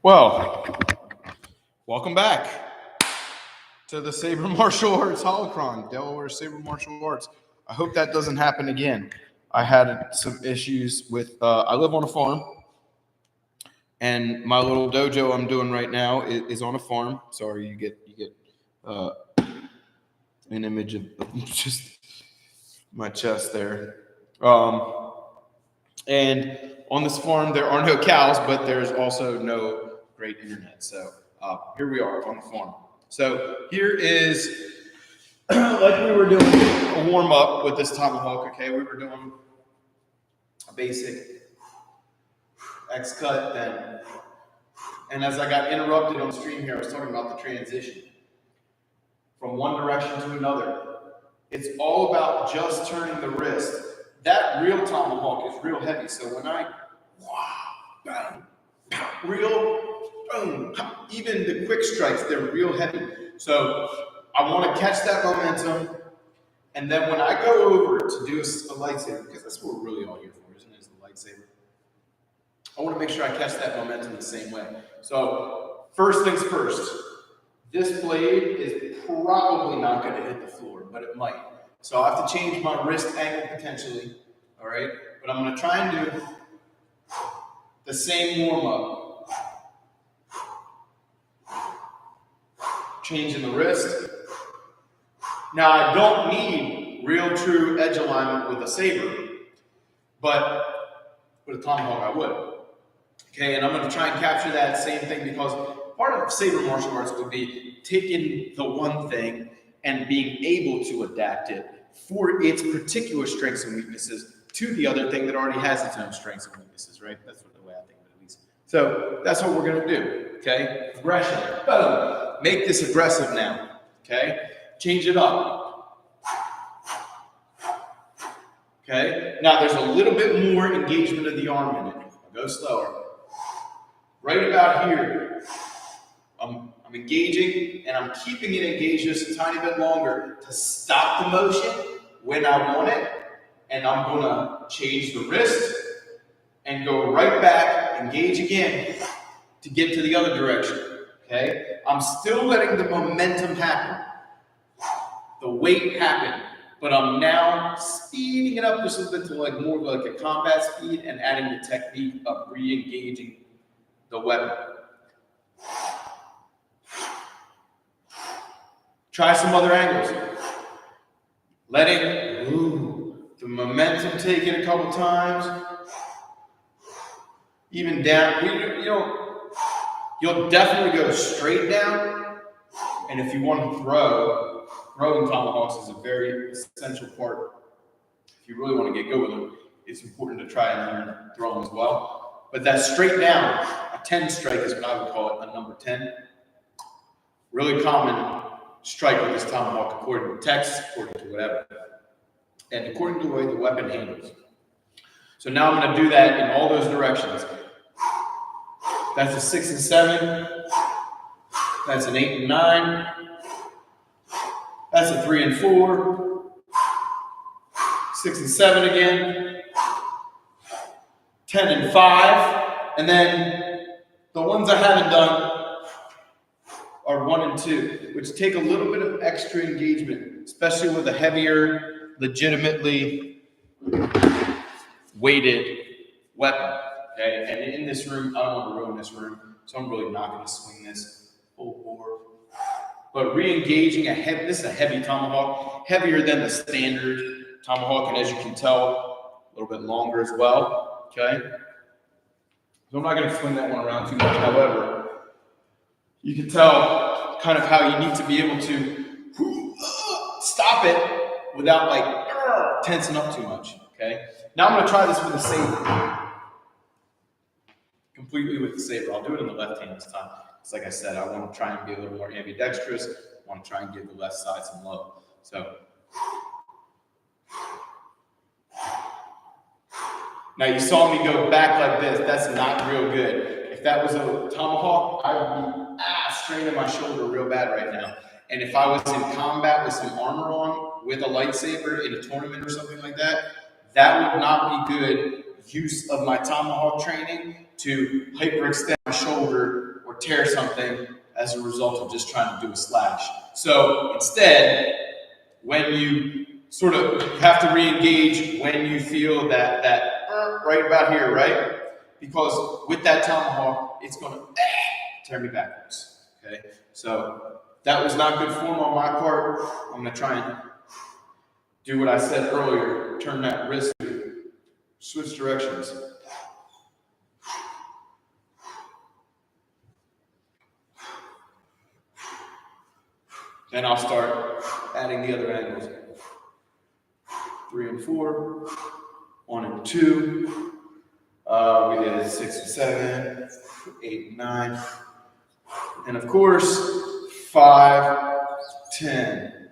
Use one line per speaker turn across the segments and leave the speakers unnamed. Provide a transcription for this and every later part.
Well, welcome back to the Saber Martial Arts Holocron, Delaware Saber Martial Arts. I hope that doesn't happen again. I had some issues with, I live on a farm, and my little dojo I'm doing right now is on a farm. Sorry, you get an image of just my chest there. And on this farm, there are no cows, but there's also no great internet. So here we are on the farm. So here is, like we were doing a warm up with this tomahawk, okay? We were doing a basic X cut then. And as I got interrupted on stream here, I was talking about the transition from one direction to another. It's all about just turning the wrist. That real tomahawk is real heavy. So when I, even the quick strikes, they're real heavy. So I want to catch that momentum. And then when I go over to do a lightsaber, because that's what we're really all here for, isn't it? Is the lightsaber. I want to make sure I catch that momentum the same way. So first things first, this blade is probably not going to hit the floor, but it might. So I have to change my wrist angle potentially, all right? But I'm going to try and do the same warm-up. Changing the wrist. Now, I don't need real true edge alignment with a saber, but with a tomahawk I would. Okay, and I'm going to try and capture that same thing because part of saber martial arts would be taking the one thing and being able to adapt it for its particular strengths and weaknesses to the other thing that already has its own strengths and weaknesses, right? That's the way I think of it, at least. So that's what we're going to do, okay? Aggression. Boom. Make this aggressive now, okay? Change it up. Okay? Now there's a little bit more engagement of the arm in it. I'll go slower. Right about here, I'm engaging, and I'm keeping it engaged just a tiny bit longer to stop the motion when I want it, and I'm going to change the wrist and go right back, engage again to get to the other direction, okay? I'm still letting the momentum happen, the weight happen, but I'm now speeding it up just a little bit to like more like a combat speed and adding the technique of re-engaging the weapon. Try some other angles. Letting the momentum take it a couple times. Even down. You'll definitely go straight down. And if you want to throw, throwing tomahawks is a very essential part. If you really want to get good with them, it's important to try and learn throwing as well. But that straight down, a 10 strike is what I would call it, a number 10. Really common strike with this tomahawk according to text, according to whatever, and according to the way the weapon handles. So now I'm going to do that in all those directions. That's a 6 and 7. That's an 8 and 9. That's a 3 and 4. 6 and 7 again. 10 and 5. And then the ones I haven't done are 1 and 2, which take a little bit of extra engagement, especially with a heavier, legitimately weighted weapon. Okay, and in this room, I don't want to ruin this room, so I'm really not going to swing this full bore. But re-engaging this is a heavy tomahawk, heavier than the standard tomahawk, and as you can tell, a little bit longer as well. Okay, so I'm not going to swing that one around too much. However, you can tell kind of how you need to be able to stop it without like tensing up too much, okay? Now I'm going to try this with the saber. Completely with the saber. I'll do it in the left hand this time. Because like I said, I want to try and be a little more ambidextrous. I want to try and give the left side some love. So, now you saw me go back like this. That's not real good. If that was a tomahawk, I would be straining my shoulder real bad right now. And if I was in combat with some armor on, with a lightsaber in a tournament or something like that, that would not be good use of my tomahawk training to hyperextend my shoulder tear something as a result of just trying to do a slash. So instead, when you sort of have to re-engage when you feel that right about here, right? Because with that tomahawk, it's going to tear me backwards, okay? So that was not good form on my part. I'm going to try and do what I said earlier, turn that wrist, switch directions. Then I'll start adding the other angles. 3 and 4, 1 and 2. We did 6 and 7, 8 and 9. And of course, 5, 10,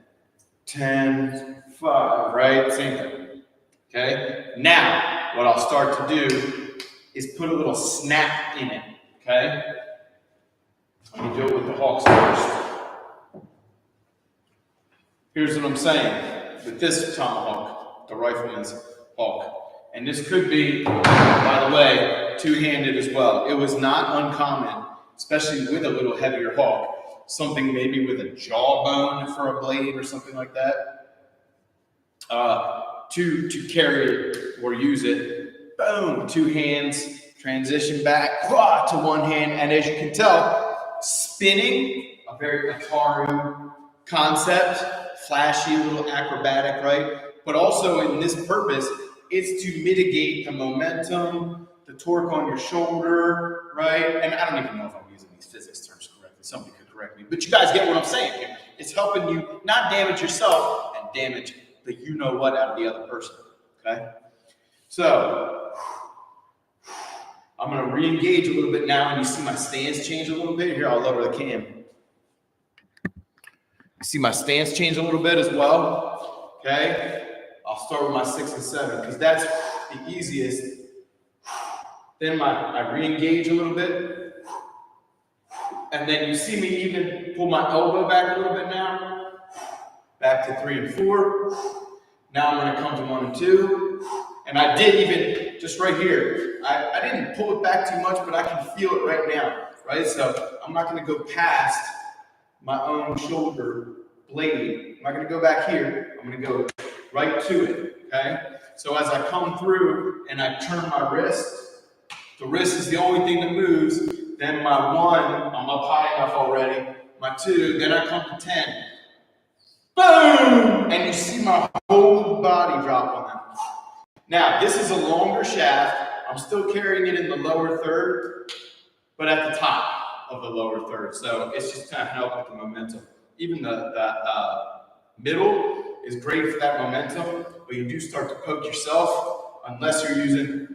10, 5, right? Same thing. Okay? Now, what I'll start to do is put a little snap in it. Okay? Let me do it with the hawks first. Here's what I'm saying with this tomahawk, the rifleman's hawk. And this could be, by the way, two-handed as well. It was not uncommon, especially with a little heavier hawk, something maybe with a jawbone for a blade or something like that, to carry it or use it. Boom, 2 hands, transition back to 1 hand. And as you can tell, spinning, a very Ataru concept, flashy, a little acrobatic, right? But also in this purpose, it's to mitigate the momentum, the torque on your shoulder, right? And I don't even know if I'm using these physics terms correctly. Somebody could correct me. But you guys get what I'm saying here. It's helping you not damage yourself and damage the you-know-what out of the other person, okay? So I'm going to re-engage a little bit now, and you see my stance change a little bit. Here, I'll lower the cam. See my stance change a little bit as well, okay? I'll start with my 6 and 7 because that's the easiest. Then I re-engage a little bit. And then you see me even pull my elbow back a little bit now. Back to 3 and 4. Now I'm going to come to 1 and 2. And I did even, just right here, I didn't pull it back too much, but I can feel it right now, right? So I'm not going to go past my own shoulder blade. I'm not going to go back here. I'm going to go right to it, okay? So as I come through and I turn my wrist, the wrist is the only thing that moves. Then my 1, I'm up high enough already. My 2, then I come to 10. Boom! And you see my whole body drop on that. Now, this is a longer shaft. I'm still carrying it in the lower third, but at the top of the lower third. So it's just kind of help with the momentum. Even the middle is great for that momentum, but you do start to poke yourself unless you're using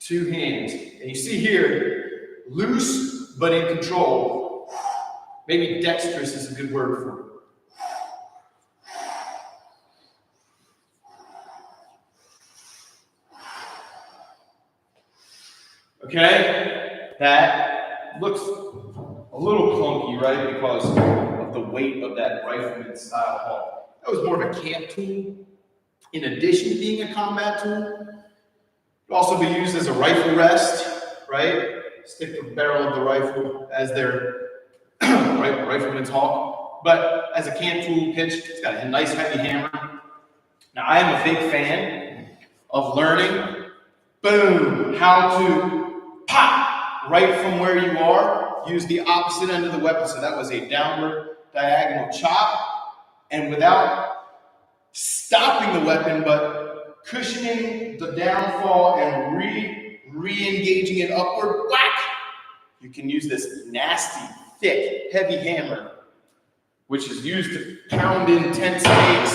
2 hands. And you see here, loose but in control. Maybe dexterous is a good word for it. Okay, that looks a little clunky, right? Because of the weight of that rifleman style hawk. That was more of a camp tool. In addition to being a combat tool, it could also be used as a rifle rest, right? Stick the barrel of the rifle as their rifleman's hawk. But as a camp tool pitch, it's got a nice heavy hammer. Now, I am a big fan of learning, boom, how to pop right from where you are, use the opposite end of the weapon. So that was a downward diagonal chop. And without stopping the weapon, but cushioning the downfall and re-engaging it upward, whack! You can use this nasty, thick, heavy hammer, which is used to pound in tent stakes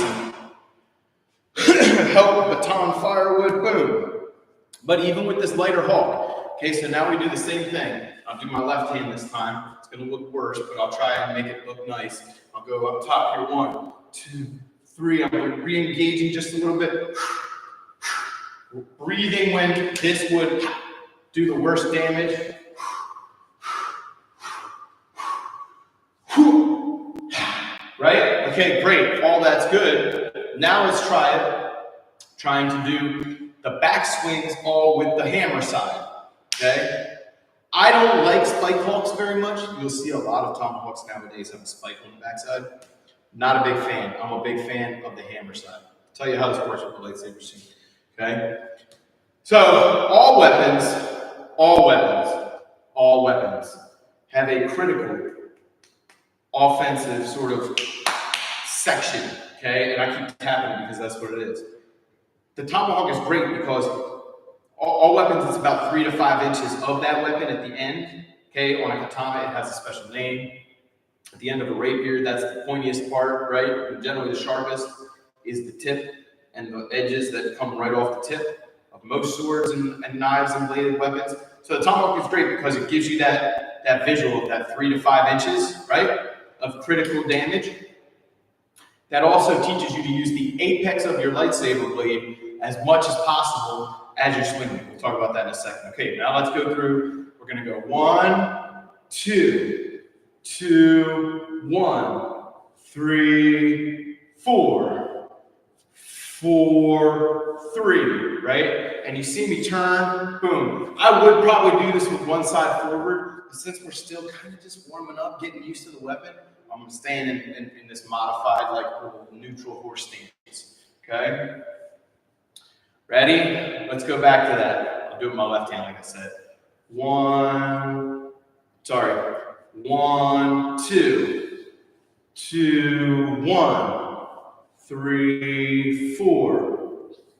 and help baton firewood, boom. But even with this lighter hawk, okay, so now we do the same thing. I'll do my left hand this time. It's going to look worse, but I'll try and make it look nice. I'll go up top here, 1, 2, 3. I'm going to re-engaging just a little bit. Breathing when this would do the worst damage. Right? Okay, great. All that's good. Now let's try it. Trying to do the back swings all with the hammer side. Okay? I don't like spike hawks very much. You'll see a lot of Tomahawks nowadays have a spike on the backside. Not a big fan. I'm a big fan of the hammer side. I'll tell you how this works with the lightsaber soon. Okay? So all weapons have a critical offensive sort of section. Okay? And I keep tapping it because that's what it is. The Tomahawk is great because all weapons, it's about 3 to 5 inches of that weapon at the end. Okay, on a katana, it has a special name. At the end of a rapier, that's the pointiest part, right? And generally, the sharpest is the tip and the edges that come right off the tip of most swords and knives and bladed weapons. So the Tomahawk is great because it gives you that visual of that 3 to 5 inches, right, of critical damage. That also teaches you to use the apex of your lightsaber blade as much as possible as you're swinging. We'll talk about that in a second. Okay, now let's go through. We're going to go 1, 2, 2, 1, 3, 4, 4, 3, right? And you see me turn, boom. I would probably do this with one side forward, but since we're still kind of just warming up, getting used to the weapon, I'm staying in this modified, like, little neutral horse stance, okay? Ready? Let's go back to that. I'll do it with my left hand, like I said. 1, 2, 2, 1, 3, 4,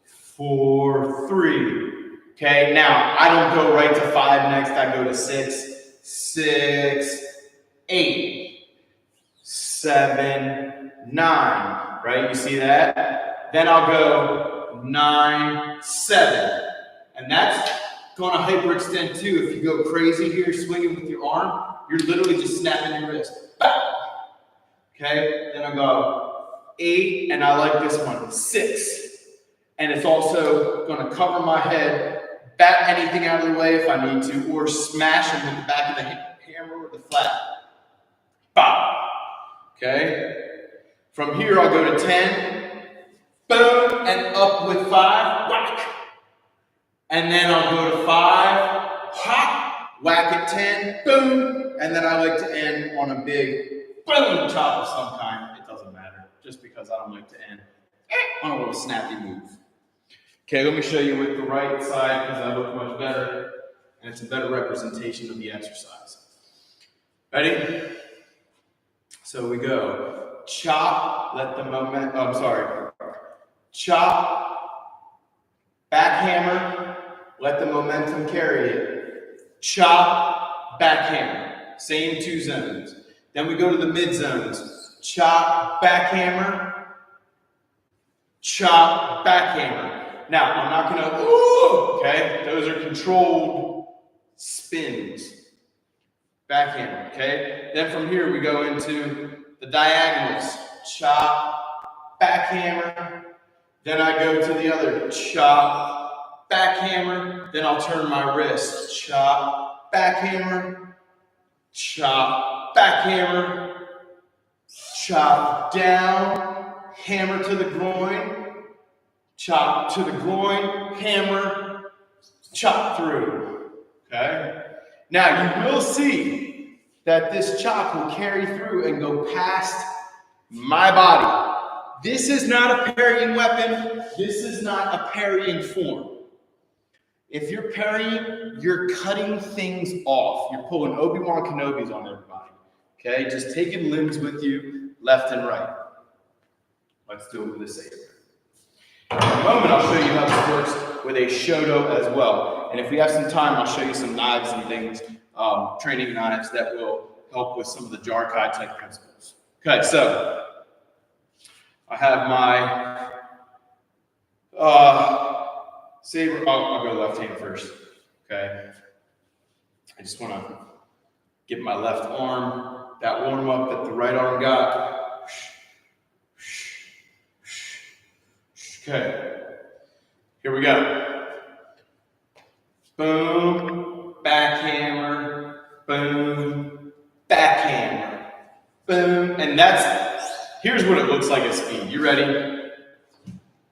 4, 3. Okay, now I don't go right to 5 next, I go to 6, 6, 8, 7, 9, right? You see that? Then I'll go 9, 7. And that's going to hyperextend too. If you go crazy here, swinging with your arm, you're literally just snapping your wrist. Okay, then I'll go 8, and I like this one, 6. And it's also going to cover my head, bat anything out of the way if I need to, or smash them with the back of the hammer or the flat. Bop. Okay, from here I'll go to 10. Boom, and up with 5, whack. And then I'll go to 5, hop, whack at 10, boom. And then I like to end on a big boom chop of some kind. It doesn't matter, just because I don't like to end on a little snappy move. Okay, let me show you with the right side because I look much better. And it's a better representation of the exercise. Ready? So we go. Chop, let the chop, backhammer, let the momentum carry it. Chop, backhammer, same 2 zones. Then we go to the mid zones. Chop, backhammer, chop, backhammer. Now, I'm not going to, okay? Those are controlled spins. Backhammer, okay? Then from here, we go into the diagonals. Chop, backhammer. Then I go to the other, chop, backhammer. Then I'll turn my wrist, chop, backhammer, chop, backhammer, chop down, hammer to the groin, chop to the groin, hammer, chop through, okay? Now you will see that this chop will carry through and go past my body. This is not a parrying weapon. This is not a parrying form. If you're parrying, you're cutting things off. You're pulling Obi-Wan Kenobis on everybody. Okay? Just taking limbs with you, left and right. Let's do it with a saber. In a moment, I'll show you how this works with a shoto as well. And if we have some time, I'll show you some knives and things, training knives that will help with some of the Jarkai type principles. Okay, so I have my saber. I'll go left hand first. Okay. I just want to get my left arm, that warm up that the right arm got. Okay. Here we go. Boom, backhammer, boom, backhammer, boom, and here's what it looks like at speed. You ready?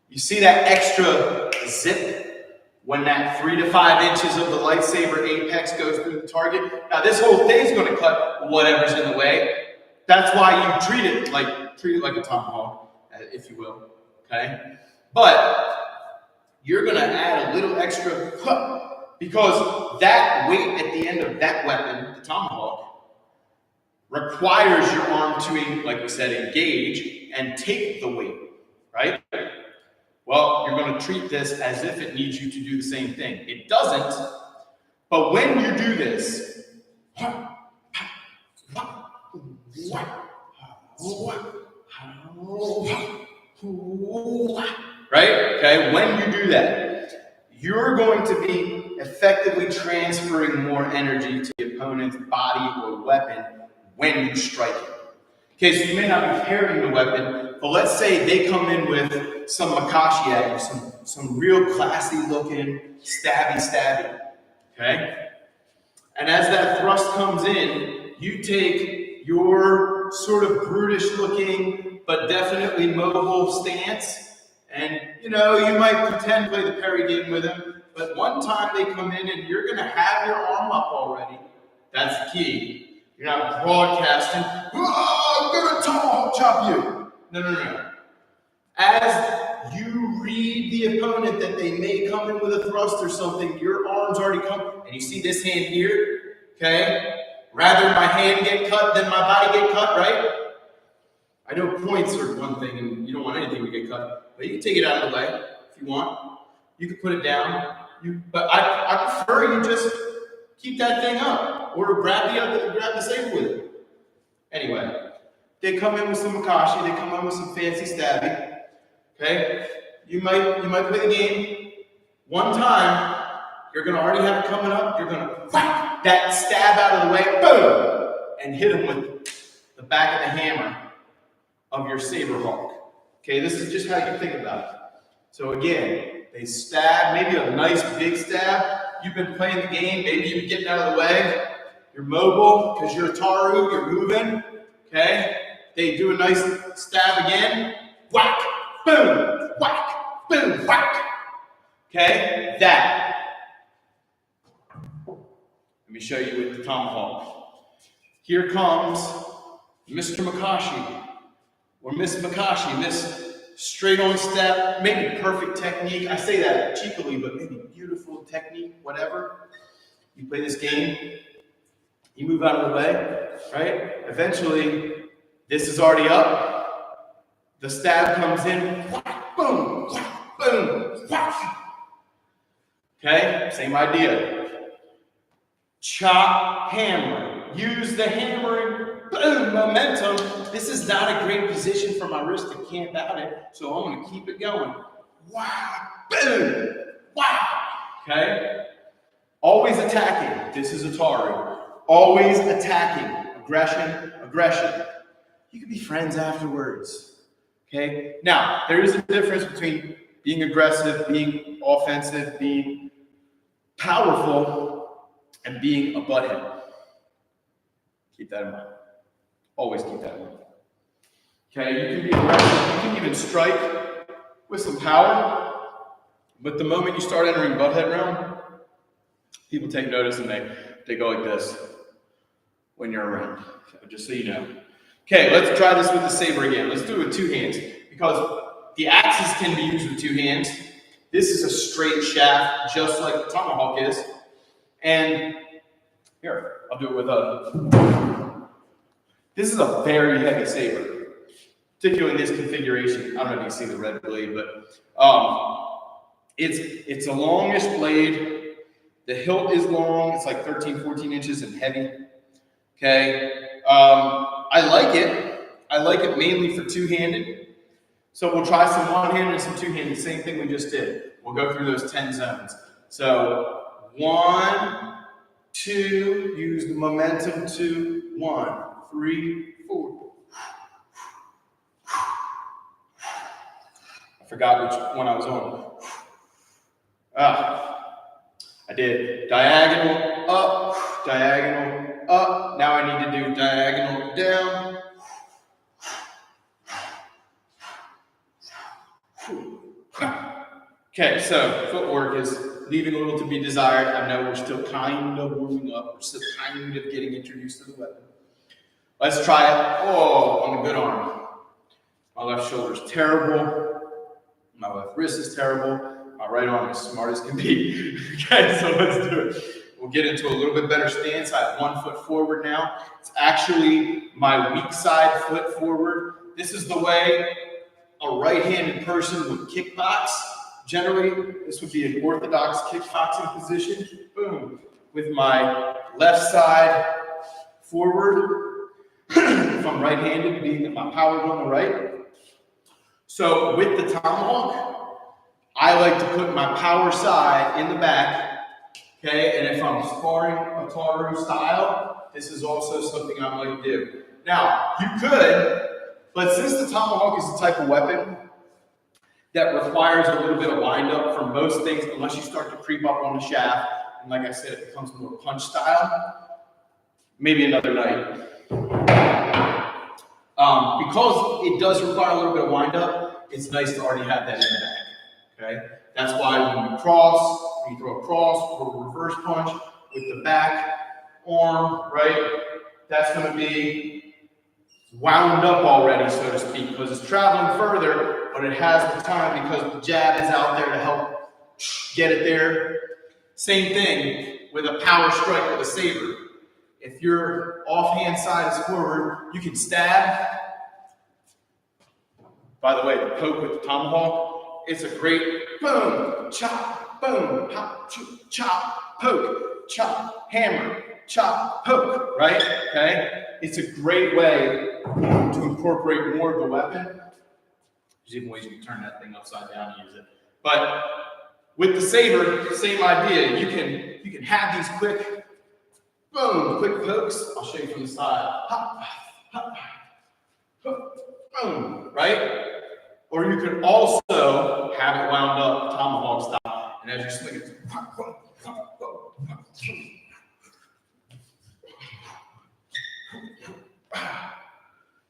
You see that extra zip when that 3 to 5 inches of the lightsaber apex goes through the target. Now this whole thing is going to cut whatever's in the way. That's why you treat it like a tomahawk, if you will. Okay, but you're going to add a little extra cut because that weight at the end of that weapon, the tomahawk, requires your arm to, like we said, engage and take the weight, right? Well, you're going to treat this as if it needs you to do the same thing. It doesn't, but when you do this, right? Okay, when you do that, you're going to be effectively transferring more energy to the opponent's body or weapon when you strike it. Okay, so you may not be carrying the weapon, but let's say they come in with some Makashi at you, some real classy looking stabby, okay? And as that thrust comes in, you take your sort of brutish looking, but definitely mobile stance, and you might pretend to play the parry game with them, but one time they come in and you're gonna have your arm up already. That's the key. You're not broadcasting, I'm gonna tomahawk chop you. No. As you read the opponent that they may come in with a thrust or something, your arm's already come, and you see this hand here, okay? Rather my hand get cut than my body get cut, right? I know points are one thing, and you don't want anything to get cut, but you can take it out of the way if you want. You can put it down, but I prefer you just keep that thing up, or grab the saber with it. Anyway, they come in with some Makashi, they come in with some fancy stabbing. Okay, you might play the game one time. You're gonna already have it coming up. You're gonna whack that stab out of the way, boom, and hit him with the back of the hammer of your saber hawk. Okay, this is just how you think about it. So again, they stab, maybe a nice big stab. You've been playing the game, maybe you're getting out of the way. You're mobile because you're Ataru. You're moving. Okay, they do a nice stab again. Whack. Boom, whack, boom, whack. Okay, that. Let me show you with the tomahawk. Here comes Mr. Makashi, or Miss Makashi, this straight on step, maybe perfect technique. I say that cheekily, but maybe beautiful technique, whatever. You play this game, you move out of the way, right? Eventually, this is already up. The stab comes in, boom, boom, okay, same idea. Chop, hammer, use the hammering, boom, momentum. This is not a great position for my wrist to camp out in, so I'm gonna keep it going. Wow, boom, wow, okay? Always attacking, this is Ataru. Always attacking, aggression. You can be friends afterwards. Okay. Now, there is a difference between being aggressive, being offensive, being powerful, and being a butthead. Keep that in mind. Always keep that in mind. Okay, you can be aggressive, you can even strike with some power, but the moment you start entering butthead realm, people take notice and they go like this when you're around. Just so you know. Okay, let's try this with the saber again. Let's do it with two hands because the axes can be used with two hands. This is a straight shaft, just like the tomahawk is. And here, I'll do it with this is a very heavy saber, particularly in this configuration. I don't know if you see the red blade, but it's a longish blade. The hilt is long. It's like 13, 14 inches and heavy. Okay. I like it. I like it mainly for two-handed. So we'll try some one-handed and some two-handed. Same thing we just did. We'll go through those 10 zones. So 1, 2, use the momentum 2, 1, 3, 4. I forgot which one I was on. I did diagonal up, diagonal up. Now I need to do diagonal down. Okay, so footwork is leaving a little to be desired. I know we're still kind of warming up. We're still kind of getting introduced to the weapon. Let's try it. Oh, on the good arm. My left shoulder is terrible. My left wrist is terrible. My right arm is smart as can be. Okay, so let's do it. We'll get into a little bit better stance. I have 1 foot forward now. It's actually my weak side foot forward. This is the way a right-handed person would kickbox. Generally, this would be an orthodox kickboxing position. Boom. With my left side forward. If I'm right-handed, being that my power's on the right. So with the tomahawk, I like to put my power side in the back. Okay, and if I'm sparring Ataru style, this is also something I might do. Now, you could, but since the tomahawk is the type of weapon that requires a little bit of wind-up for most things, unless you start to creep up on the shaft, and like I said, it becomes more punch style, maybe another night. Because it does require a little bit of wind-up, it's nice to already have that in the back, okay? That's why when you cross, when you throw a cross or a reverse punch with the back arm, right? That's going to be wound up already, so to speak, because it's traveling further, but it has the time because the jab is out there to help get it there. Same thing with a power strike with a saber. If your offhand side is forward, you can stab. By the way, the poke with the tomahawk, it's a great boom, chop, boom, pop, chop, poke, chop, hammer, chop, poke, right? Okay? It's a great way to incorporate more of the weapon. There's even ways you can turn that thing upside down and use it. But with the saber, same idea. You can have these quick, boom, quick pokes. I'll show you from the side. Hop, hop, hop, boom, right? Or you can also have it wound up tomahawk style, and as you swing it,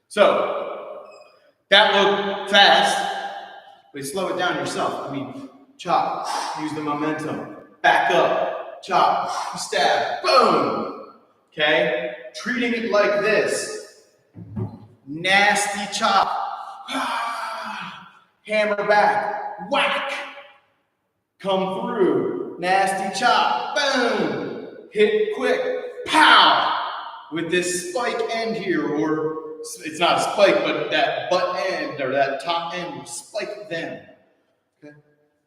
so that looked fast, but slow it down yourself. I mean, chop, use the momentum, back up, chop, stab, boom. Okay, treating it like this, nasty chop. Hammer back, whack, come through, nasty chop, boom, hit quick, pow, with this spike end here, or it's not a spike, but that butt end or that top end will spike them. Okay,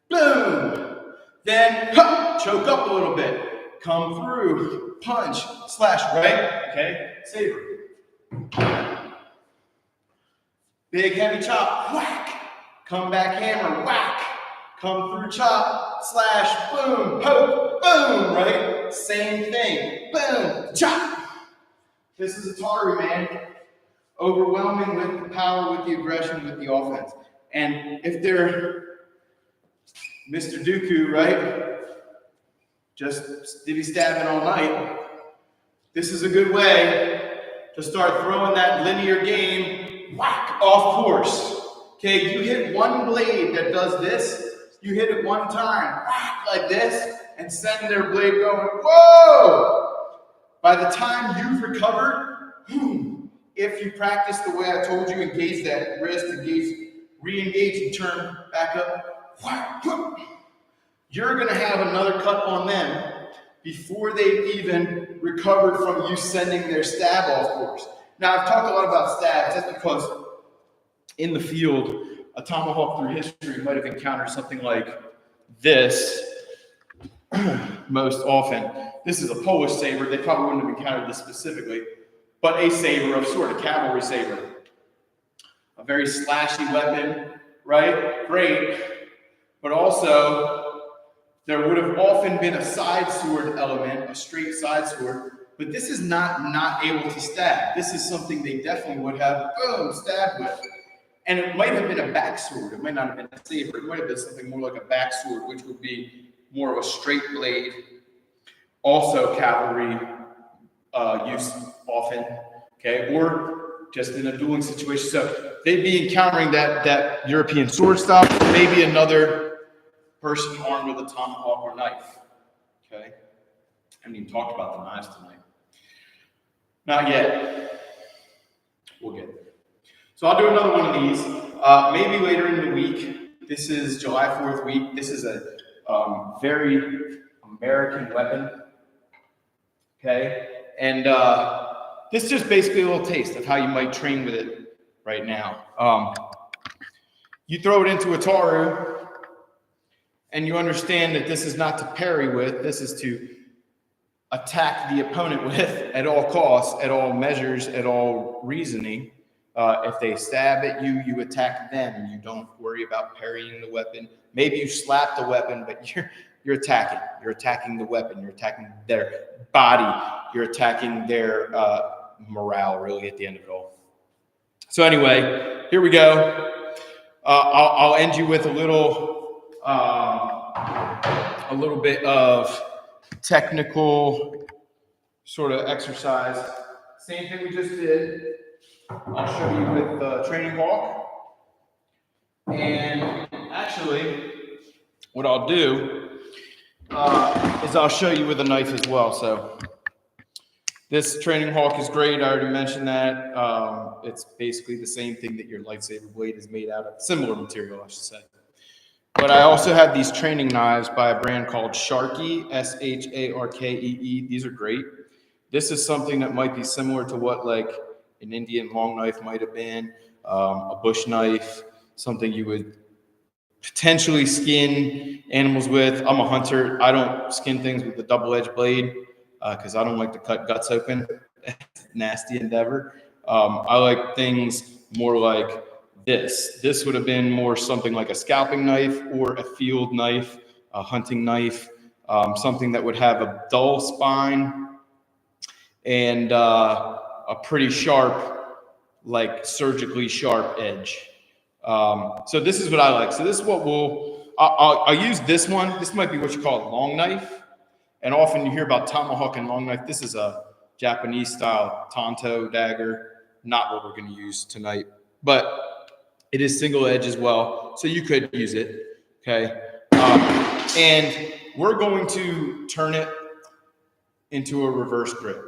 boom, then choke up a little bit, come through, punch, slash, right? Okay, saber. Big heavy chop, whack. Come back hammer, whack, come through chop, slash, boom, poke, boom, right? Same thing, boom, chop. This is Ataru, man. Overwhelming with the power, with the aggression, with the offense. And if they're Mr. Dooku, right? Just divvy stabbing all night. This is a good way to start throwing that linear game, whack, off course. Okay, you hit one blade that does this, you hit it one time, like this, and send their blade going, whoa! By the time you've recovered, if you practice the way I told you, engage that wrist, engage, re-engage and turn back up, you're gonna have another cut on them before they've even recovered from you sending their stab off course. Now, I've talked a lot about stabs, that's because in the field, a tomahawk through history might have encountered something like this most often. This is a Polish saber. They probably wouldn't have encountered this specifically, but a saber of sort, a cavalry saber. A very slashy weapon, right? Great. But also, there would have often been a side sword element, a straight side sword, but this is not able to stab. This is something they definitely would have, boom, stabbed with. And it might have been a back sword. It might not have been a saber. It might have been something more like a back sword, which would be more of a straight blade. Also cavalry use often, okay? Or just in a dueling situation. So they'd be encountering that European sword style, maybe another person armed with a tomahawk or knife. Okay? I haven't even talked about the knives tonight. Not yet. We'll get there. So I'll do another one of these, maybe later in the week. This is July 4th week. This is a very American weapon. Okay? And this is just basically a little taste of how you might train with it right now. You throw it into Ataru, and you understand that this is not to parry with, this is to attack the opponent with at all costs, at all measures, at all reasoning. If they stab at you, you attack them. You don't worry about parrying the weapon. Maybe you slap the weapon, but you're attacking. You're attacking the weapon. You're attacking their body. You're attacking their morale, really, at the end of it all. So anyway, here we go. I'll end you with a little bit of technical sort of exercise. Same thing we just did. I'll show you with Training Hawk. And actually, what I'll do is I'll show you with a knife as well. So this Training Hawk is great. I already mentioned that. It's basically the same thing that your lightsaber blade is made out of. Similar material, I should say. But I also have these training knives by a brand called Sharkey, Sharkee. These are great. This is something that might be similar to what like an Indian long knife might have been, a bush knife, something you would potentially skin animals with. I'm a hunter. I don't skin things with a double-edged blade because I don't like to cut guts open. Nasty endeavor. I like things more like this. This would have been more something like a scalping knife or a field knife, a hunting knife, something that would have a dull spine and a pretty sharp, like surgically sharp edge. So this is what I like. So this is what I'll use this one. This might be what you call a long knife. And often you hear about tomahawk and long knife. This is a Japanese style tanto dagger. Not what we're going to use tonight, but it is single edge as well. So you could use it. Okay. And we're going to turn it into a reverse grip.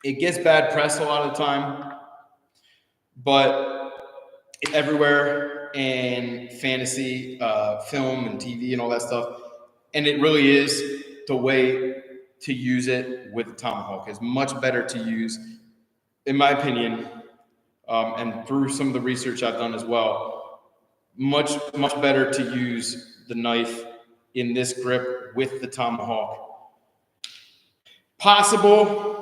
It gets bad press a lot of the time, but it's everywhere in fantasy, film and TV and all that stuff. And it really is the way to use it with the tomahawk. It's much better to use, in my opinion, and through some of the research I've done as well, much better to use the knife in this grip with the tomahawk. Possible.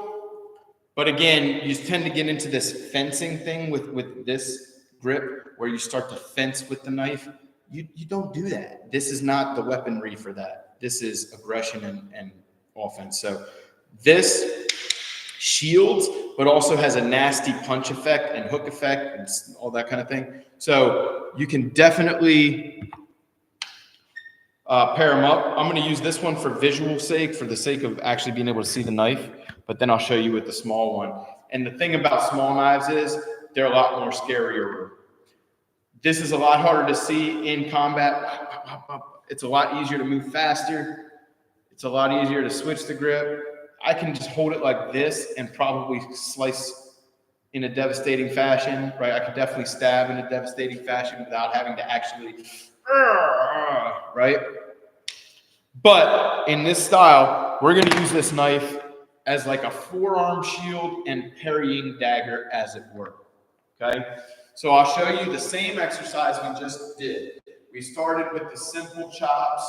But again, you tend to get into this fencing thing with this grip where you start to fence with the knife. You don't do that. This is not the weaponry for that. This is aggression and offense. So this shields, but also has a nasty punch effect and hook effect and all that kind of thing. So you can definitely pair them up. I'm going to use this one for visual sake, for the sake of actually being able to see the knife. But then I'll show you with the small one. And the thing about small knives is they're a lot more scarier. This is a lot harder to see in combat. It's a lot easier to move faster. It's a lot easier to switch the grip. I can just hold it like this and probably slice in a devastating fashion, right? I can definitely stab in a devastating fashion without having to actually, right? But in this style, we're going to use this knife as like a forearm shield and parrying dagger, as it were. Okay, so I'll show you the same exercise we just did. We started with the simple chops,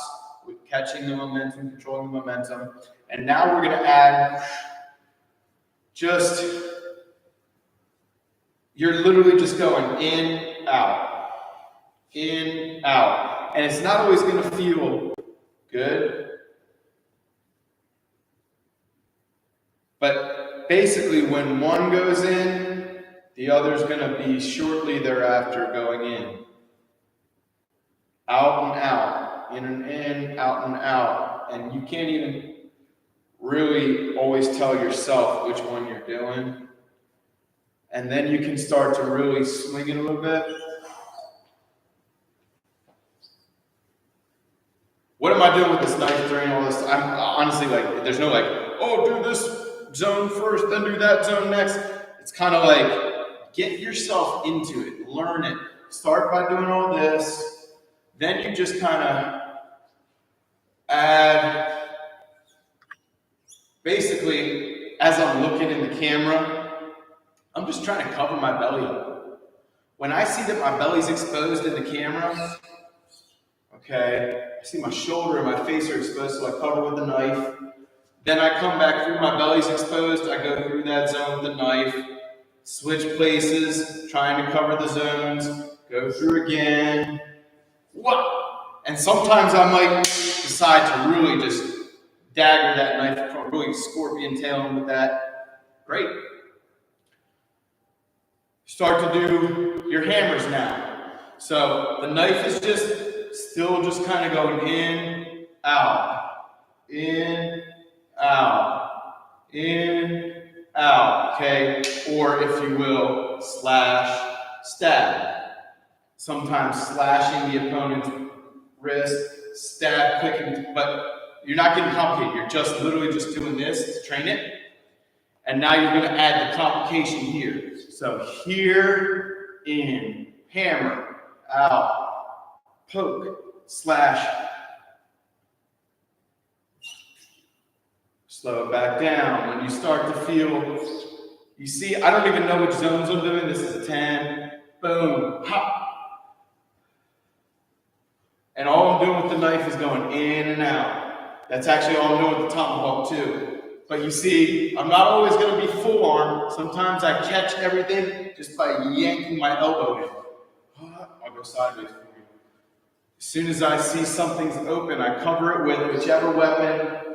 with catching the momentum, controlling the momentum, and now we're going to add you're literally just going in, out, and it's not always going to feel good. But basically, when one goes in, the other's going to be shortly thereafter going in. Out and out, in and in, out and out. And you can't even really always tell yourself which one you're doing. And then you can start to really swing it a little bit. What am I doing with this knife during all this? I'm honestly like, there's no like, oh, do this zone first, then do that zone next. It's kind of like, get yourself into it, learn it. Start by doing all this, then you just kind of add, basically, as I'm looking in the camera, I'm just trying to cover my belly up. When I see that my belly's exposed in the camera, okay, I see my shoulder and my face are exposed, so I cover with the knife. Then I come back through, my belly's exposed, I go through that zone with the knife, switch places, trying to cover the zones, go through again. What? And sometimes I might decide to really just dagger that knife, really scorpion tail him with that. Great. Start to do your hammers now. So the knife is still just kind of going in, out, in, okay? Or if you will, slash, stab. Sometimes slashing the opponent's wrist, stab, clicking, but you're not getting complicated. You're just literally just doing this to train it. And now you're going to add the complication here. So here, in, hammer, out, poke, slash. Slow it back down. When you start to feel, you see, I don't even know which zones I'm doing. This is a 10, boom, hop. And all I'm doing with the knife is going in and out. That's actually all I'm doing with the tomahawk too. But you see, I'm not always going to be full arm. Sometimes I catch everything just by yanking my elbow in. I'll go sideways for you. As soon as I see something's open, I cover it with whichever weapon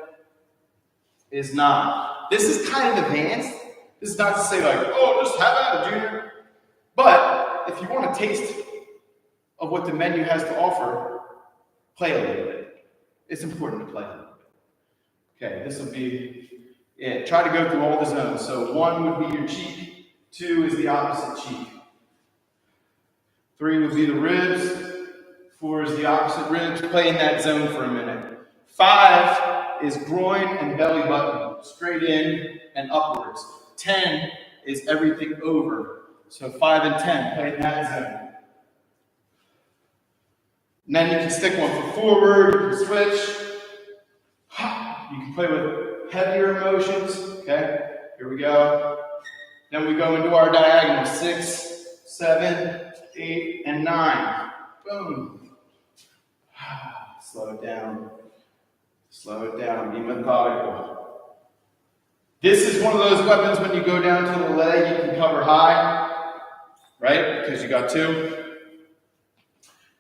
is not. This is kind of advanced. This is not to say like, oh, just have at it, Junior. But if you want a taste of what the menu has to offer, play a little bit. It's important to play a little bit. Okay, this will be it. Try to go through all the zones. So 1 would be your cheek, 2 is the opposite cheek, 3 would be the ribs, 4 is the opposite ribs. Play in that zone for a minute. 5 is groin and belly button, straight in and upwards. 10 is everything over. So 5 and 10, play in that zone. And then you can stick one for forward, you can switch. You can play with heavier motions, okay? Here we go. Then we go into our diagonal, 6, 7, 8, and 9. Boom. Slow it down. Slow it down, be methodical. This is one of those weapons when you go down to the leg, you can cover high, right? Because you got 2.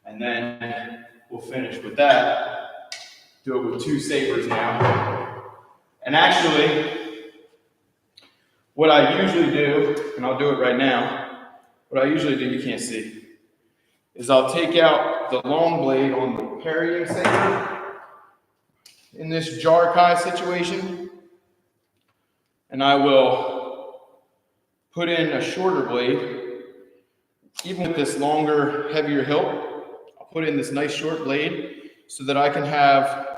And then we'll finish with that. Do it with 2 sabers now. And actually, what I usually do, and I'll do it right now, what I usually do, you can't see, is I'll take out the long blade on the parrying saber in this jar kai situation, and I will put in a shorter blade, even with this longer, heavier hilt. Put in this nice short blade so that I can have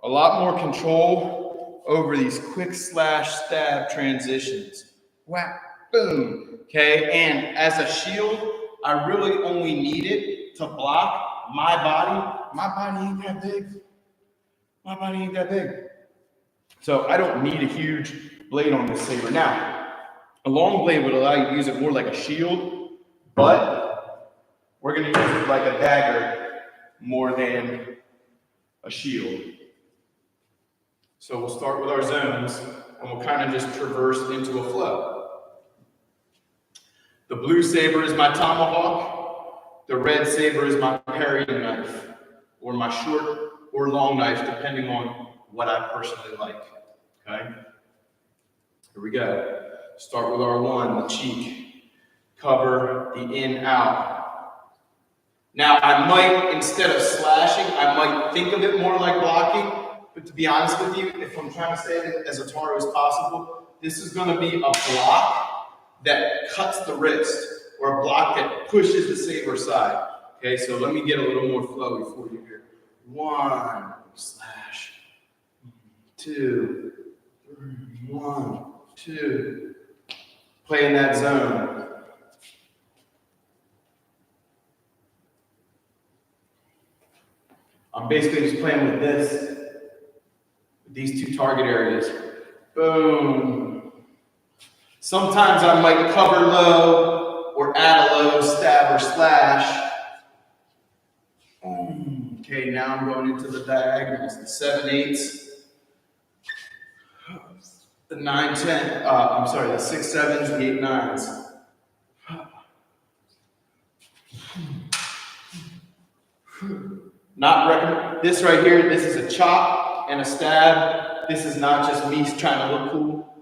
a lot more control over these quick slash stab transitions. Whack, boom, okay? And as a shield, I really only need it to block my body. My body ain't that big. My body ain't that big. So I don't need a huge blade on this saber. Now, a long blade would allow you to use it more like a shield, but we're going to use it like a dagger more than a shield. So we'll start with our zones, and we'll kind of just traverse into a flow. The blue saber is my tomahawk. The red saber is my parrying knife, or my short or long knife, depending on what I personally like. Okay? Here we go. Start with our 1, the cheek. Cover the in-out. Now, I might, instead of slashing, I might think of it more like blocking, but to be honest with you, if I'm trying to stay as Ataru as possible, this is going to be a block that cuts the wrist, or a block that pushes the saber aside. Okay, so let me get a little more flowy for you here. 1 slash 2, 3, 1, 2. Play in that zone. I'm basically just playing with this, with these 2 target areas. Boom. Sometimes I might cover low or add a low, stab or slash. Okay, now I'm going into the diagonals, the 7/8s, the 9/10, the 6/7s, the 8/9s. Not recommend this right here. This is a chop and a stab. This is not just me trying to look cool.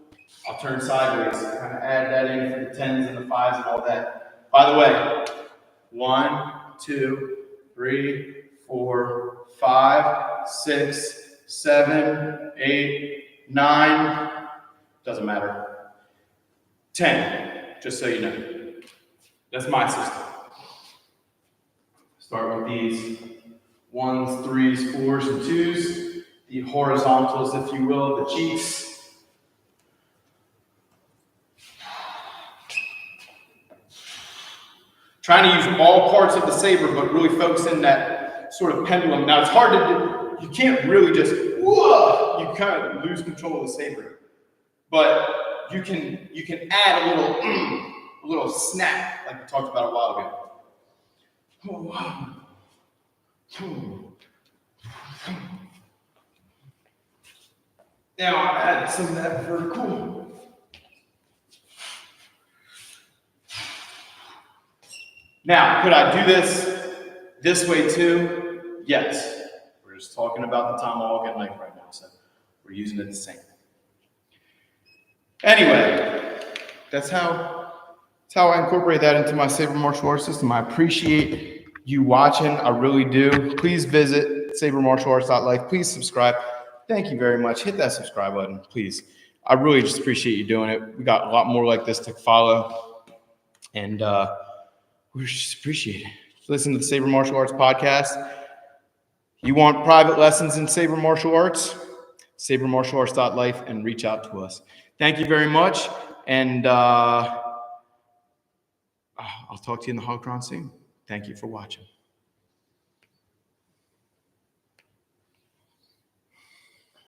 I'll turn sideways, kind of add that in for the 10s and the 5s and all that. By the way, 1, 2, 3, 4, 5, 6, 7, 8, 9. Doesn't matter. 10, just so you know. That's my system. Start with these 1s, 3s, 4s, and 2s. The horizontals, if you will, the cheeks. Trying to use all parts of the saber, but really focus in that sort of pendulum. Now, it's hard to do. You can't really just, whoa, you kind of lose control of the saber. But you can add a little snap, like we talked about a while ago. Now I'll add some of that vertical. Now, could I do this way too? Yes. We're just talking about the tomahawk and knife right now, so we're using it the same. Anyway, that's how I incorporate that into my saber martial arts system. I appreciate you watching. I really do. Please visit sabermartialarts.life. Please subscribe. Thank you very much. Hit that subscribe button, please. I really just appreciate you doing it. We got a lot more like this to follow, and we just appreciate it. Listen to the Saber Martial Arts podcast. You want private lessons in saber martial arts? sabermartialarts.life, and reach out to us. Thank you very much, and I'll talk to you in the hog soon. Thank you for watching.